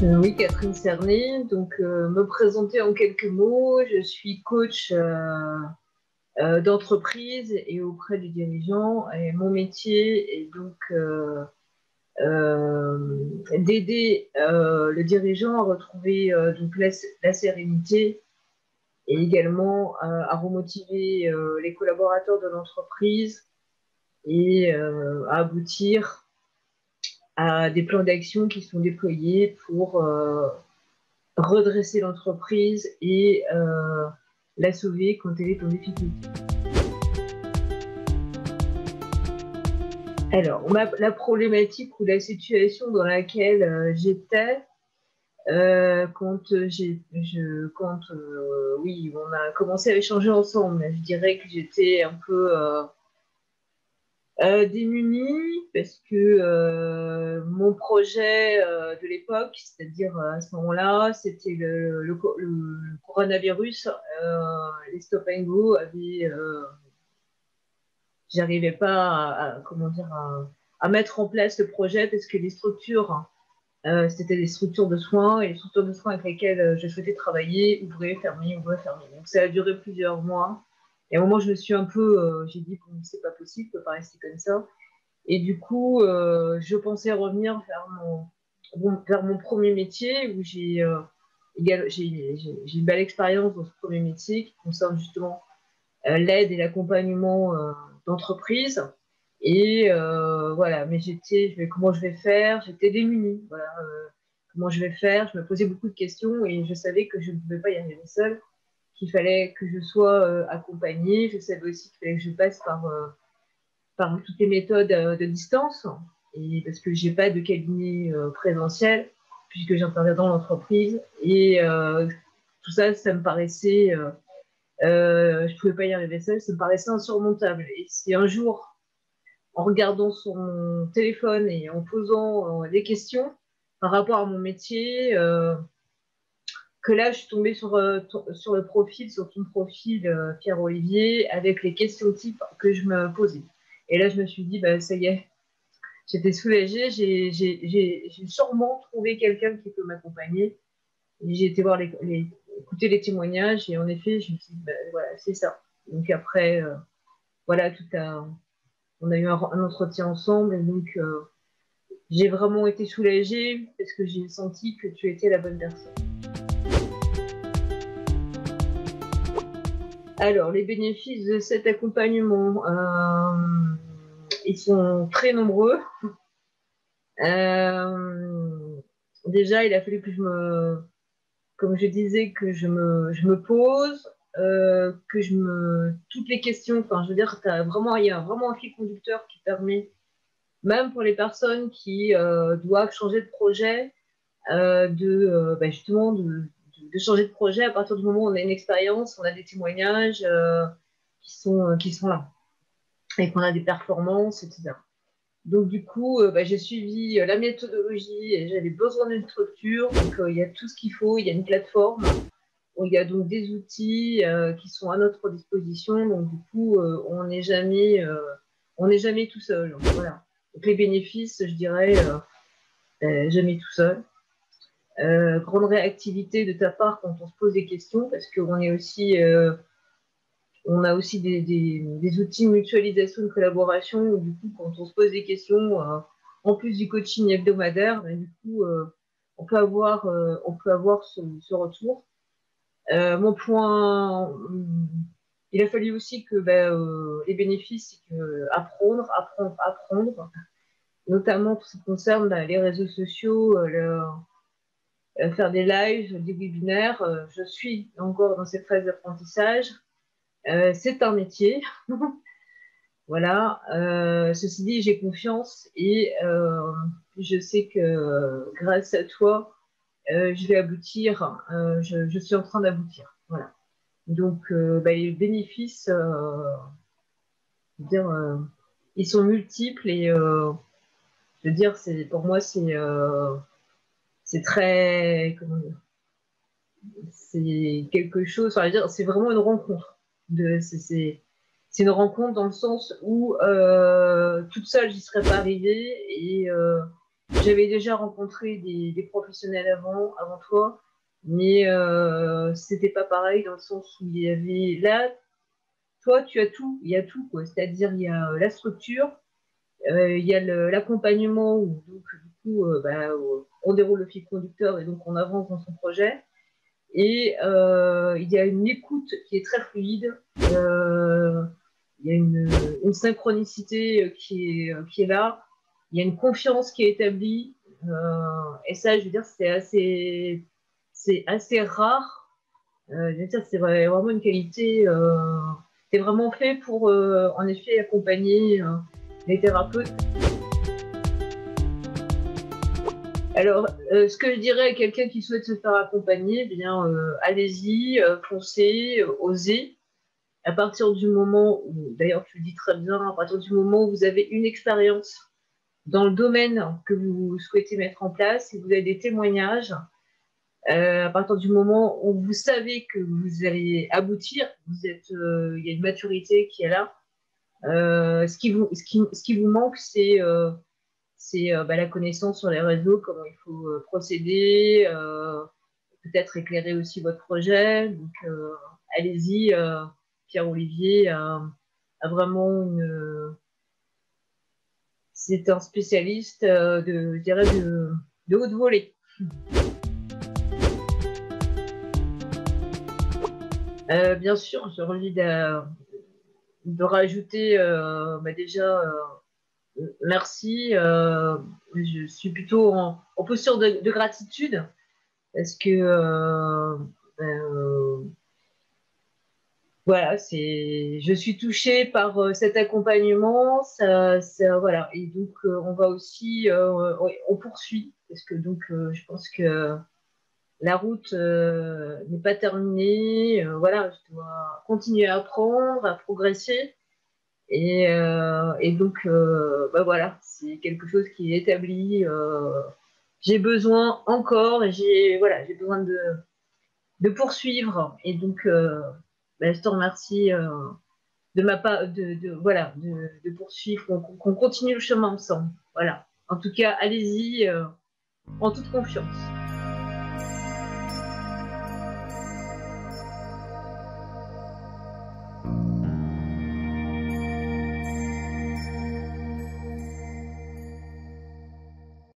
Oui, Catherine Cerné. Donc, me présenter en quelques mots, je suis coach d'entreprise et auprès des dirigeants. Et mon métier est donc d'aider le dirigeant à retrouver donc la sérénité et également à remotiver les collaborateurs de l'entreprise et à aboutir à des plans d'action qui sont déployés pour redresser l'entreprise et la sauver quand elle est en difficulté. Alors, la problématique ou la situation dans laquelle j'étais oui, on a commencé à échanger ensemble, je dirais que j'étais un peu démunie parce que mon projet de l'époque, c'est-à-dire à ce moment-là, c'était le coronavirus, les stop and go j'arrivais pas comment dire, à mettre en place le projet parce que les structures, c'était des structures de soins et les structures de soins avec lesquelles je souhaitais travailler ouvraient, fermer. Donc ça a duré plusieurs mois. Et à un moment, je me suis un peu, j'ai dit, bon, c'est pas possible, je peux pas rester comme ça. Et du coup, je pensais revenir vers mon premier métier où j'ai une belle expérience dans ce premier métier qui concerne justement l'aide et l'accompagnement d'entreprise. Et voilà, mais comment je vais faire? J'étais démunie. Voilà, comment je vais faire? Je me posais beaucoup de questions et je savais que je ne pouvais pas y arriver seule, qu'il fallait que je sois accompagnée. Je savais aussi qu'il fallait que je passe par toutes les méthodes de distance, et parce que j'ai pas de cabinet présentiel, puisque j'interviens dans l'entreprise. Et tout ça, ça me paraissait, je pouvais pas y arriver seule, ça me paraissait insurmontable. Et si un jour, en regardant son téléphone et en posant des questions par rapport à mon métier, que là, je suis tombée sur le profil, sur ton profil, Pierre-Olivier, avec les questions types que je me posais. Et là, je me suis dit, bah, ça y est, j'étais soulagée, j'ai sûrement trouvé quelqu'un qui peut m'accompagner. J'ai été écouter les témoignages et en effet, je me suis dit, ben, voilà, c'est ça. Donc après, voilà, on a eu un entretien ensemble et donc j'ai vraiment été soulagée parce que j'ai senti que tu étais la bonne personne. Alors, les bénéfices de cet accompagnement, ils sont très nombreux. Euh, Déjà, il a fallu comme je disais, que je me pose, toutes les questions, enfin, je veux dire, il y a vraiment un fil conducteur qui permet, même pour les personnes qui doivent changer de projet, justement, de changer de projet à partir du moment où on a une expérience, on a des témoignages qui sont là, et qu'on a des performances, etc. Donc, du coup, j'ai suivi la méthodologie et j'avais besoin d'une structure. Donc, il y a tout ce qu'il faut, il y a une plateforme. Il y a donc des outils qui sont à notre disposition. Donc, du coup, on n'est jamais tout seul. Voilà. Donc, les bénéfices, je dirais, jamais tout seul. Grande réactivité de ta part quand on se pose des questions, parce on a aussi des outils de mutualisation, de collaboration, où du coup, quand on se pose des questions, en plus du coaching hebdomadaire, du coup, on peut avoir ce retour. Mon point, il a fallu aussi que les bénéfices, c'est que apprendre, notamment tout ce qui concerne les réseaux sociaux, faire des lives, des webinaires. Je suis encore dans cette phase d'apprentissage. C'est un métier. Voilà. Ceci dit, j'ai confiance et je sais que grâce à toi, je vais aboutir. Je suis en train d'aboutir. Voilà. Donc, les bénéfices, je veux dire, ils sont multiples et je veux dire, pour moi, c'est très, comment dire, c'est quelque chose, enfin, je veux dire, c'est vraiment une rencontre. C'est une rencontre dans le sens où toute seule, j'y serais pas arrivée et J'avais déjà rencontré des professionnels avant toi, mais c'était pas pareil dans le sens où il y avait là, toi, tu as tout, il y a tout, quoi. C'est-à-dire, il y a la structure, il y a l'accompagnement où, donc, du coup, on déroule le fil conducteur et donc on avance dans son projet. Et il y a une écoute qui est très fluide. Il y a une synchronicité qui est là. Il y a une confiance qui est établie. Et ça, je veux dire, c'est assez rare. Je veux dire, c'est vraiment une qualité. C'est vraiment fait pour, en effet, accompagner les thérapeutes. Alors, ce que je dirais à quelqu'un qui souhaite se faire accompagner, eh bien, allez-y, foncez, osez. À partir du moment où, d'ailleurs, tu le dis très bien, à partir du moment où vous avez une expérience dans le domaine que vous souhaitez mettre en place, si vous avez des témoignages, à partir du moment où vous savez que vous allez aboutir, il y a une maturité qui est là. Ce qui vous manque, c'est la connaissance sur les réseaux, comment il faut procéder, peut-être éclairer aussi votre projet. Donc, allez-y, Pierre-Olivier a vraiment c'est un spécialiste je dirais de haute volée. Bien sûr, j'ai envie de rajouter déjà merci. Je suis plutôt en posture de gratitude parce que voilà, je suis touchée par cet accompagnement, voilà, et donc on va aussi, on poursuit parce que donc je pense que la route n'est pas terminée, voilà, je dois continuer à apprendre, à progresser, et donc voilà, c'est quelque chose qui est établi. J'ai besoin encore, et j'ai besoin de poursuivre, et donc je te remercie de ma part, voilà, de poursuivre, qu'on continue le chemin ensemble. Voilà. En tout cas, allez-y en toute confiance.